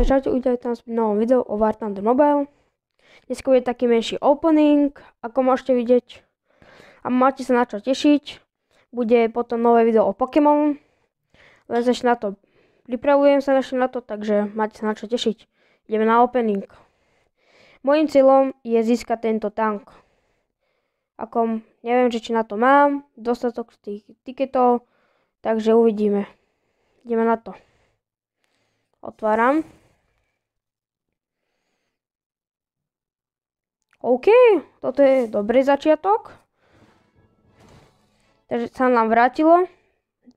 čaute, uvideli tam v novom videu o War Thunder Mobile. Dneska bude taký menší opening, ako môžete vidieť. A máte sa na čo tešiť. Bude potom nové video o Pokémon. Len ešte na to pripravujem sa ešte na to, takže máte sa na čo tešiť. Ideme na opening. Mojím cieľom je získať tento tank. Ako neviem, či na to mám dostatok tých tiketov, takže uvidíme. Ideme na to. Otváram. OK, toto je dobrý začiatok. Takže sa nám vrátilo.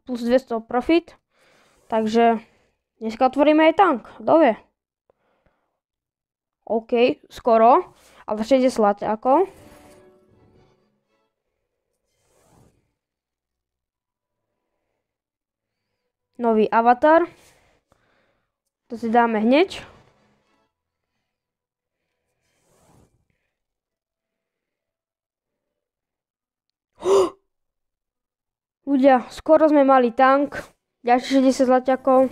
Plus 200 profit. Takže dneska otvoríme aj tank. Kto vie? OK, skoro. Ale 60 zlaťákov. Nový avatar. To si dáme hneď. Ľudia, skoro sme mali tank. Ďalšie 60 zlaťákov.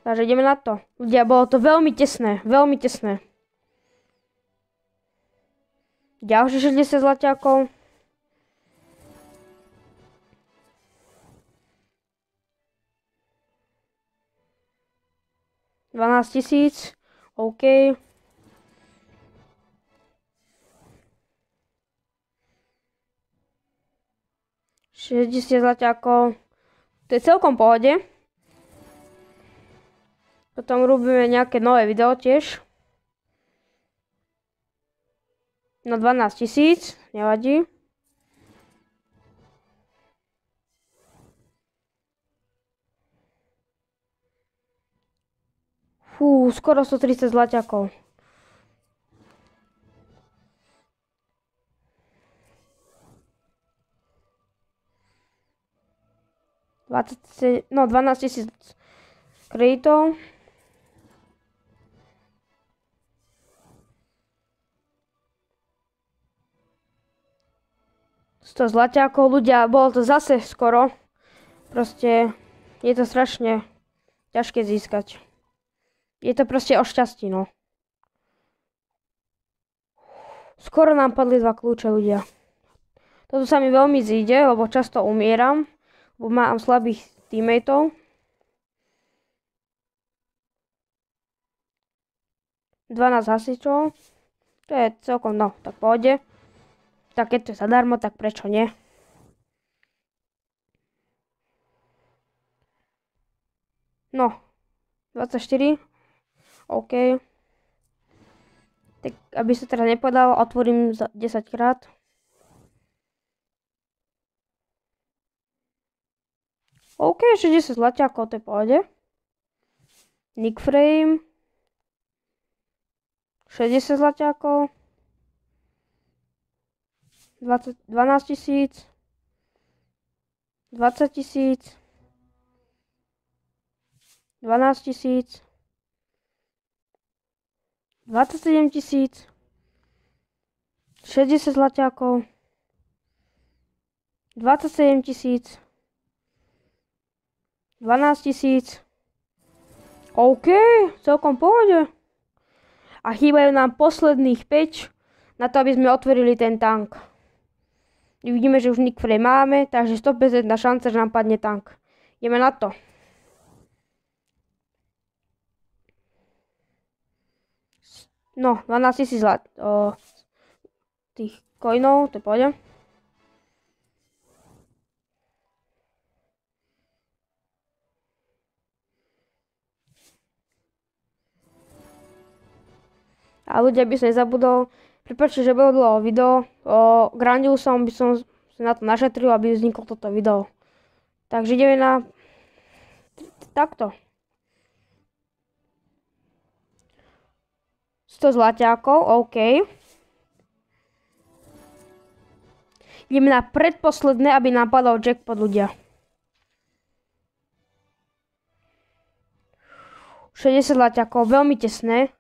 Takže ideme na to. Ľudia, bolo to veľmi tesné. Veľmi tesné. Ďalšie 60 zlaťákov. $12 000, OK. $60 zlaťákov. To je celkom v pohode. Potom robíme nejaké nové video tiež. Na 12 000, nevadí. Fú, skoro 130 zlaťákov. No, 12 000 kreditov. $100 zlaťákov. Ľudia, bolo to zase skoro. Proste je to strašne ťažké získať. Je to proste o šťastí, no. Skoro nám padli 2 kľúče, ľudia. Toto sa mi veľmi zíde, lebo často umieram. Lebo mám slabých teammateov. 12 hasičov. To je celkom, no, tak pohode. Tak keď to je zadarmo, tak prečo nie? No, 24. OK. Tak, aby sa teda nepovedalo, otvorím za 10 krát. OK, 60 zlaťákov, to je pohode. Nick Frame. 60 zlaťákov. 12 000. 20 000. 12 000. 27 000. 60 zlaťákov. 27 000. 12 000. OK, celkom v pohode. A chýbajú nám posledných 5 na to, aby sme otvorili ten tank. Vidíme, že už Nick Frame máme, takže 100% šanca, že nám padne tank. Ideme na to. No, 12 000 tých coinov, to pôjde. A ľudia, by som nezabudol, prepáčte, že bolo dlho video, o Grandiusom by som si na to našetril, aby vzniklo toto video. Takže ideme na takto. 100 zlaťákov, OK. Ideme na predposledné, aby nám padol jackpot, ľudia. 60 zlaťákov, veľmi tesné.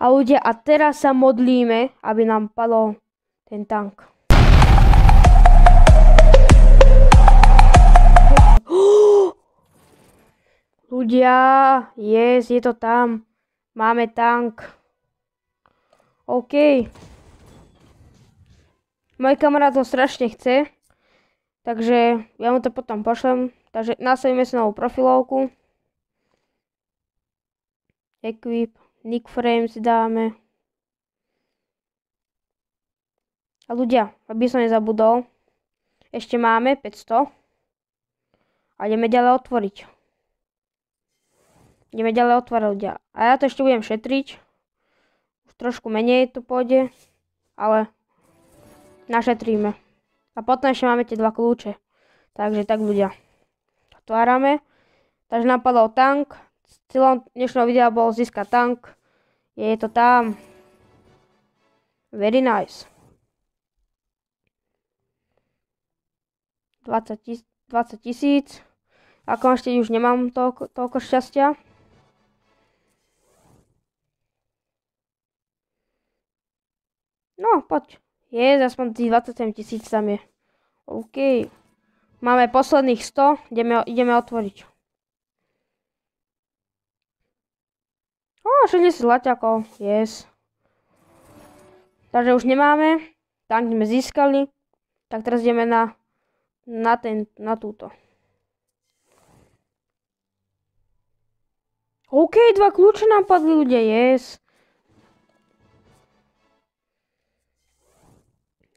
A ľudia, a teraz sa modlíme, aby nám padol ten tank. ľudia, yes, je to tam. Máme tank. OK. Môj kamarát ho strašne chce, takže ja mu to potom pošlem. Takže nastavíme si novú profilovku. Equip, nick frame si dáme. A ľudia, aby som nezabudol, ešte máme 500. A ideme ďalej otvoriť. Ideme ďalej otvárať, ľudia. A ja to ešte budem šetriť. Už trošku menej to pôjde, ale našetríme. A potom ešte máme tie 2 kľúče. Takže tak, ľudia. Otvárame. Takže nám padol tank. Cieľom dnešného videa bolo získať tank. Je to tam. Very nice. 20 000. Ako ešte už nemám toľko šťastia. No, poď. Je, aspoň tých 27 000 tam je. OK. Máme posledných 100. Ideme otvoriť. 60 zlaťakov. Yes. Takže už nemáme. Tank sme získali. Tak teraz ideme na túto. OK, 2 kľúče nám padli, ľudia. Yes.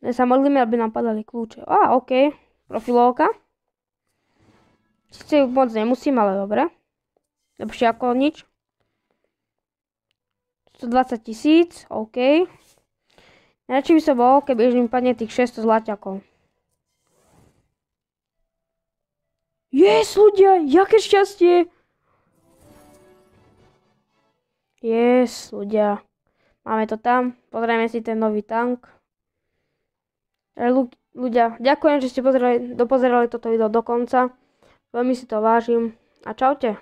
My sa modlíme, aby nám padali kľúče. OK. Profilovka. Sice ju moc nemusím, ale dobre. Lepšie ako nič. 120 000. OK. Najradšej by som bol, keby už mi padne tých 600 zlaťakov. Yes, ľudia, jaké šťastie. Yes, ľudia. Máme to tam. Pozrieme si ten nový tank. Ľudia, ďakujem, že ste dopozerali toto video do konca. Veľmi si to vážim. A čaute.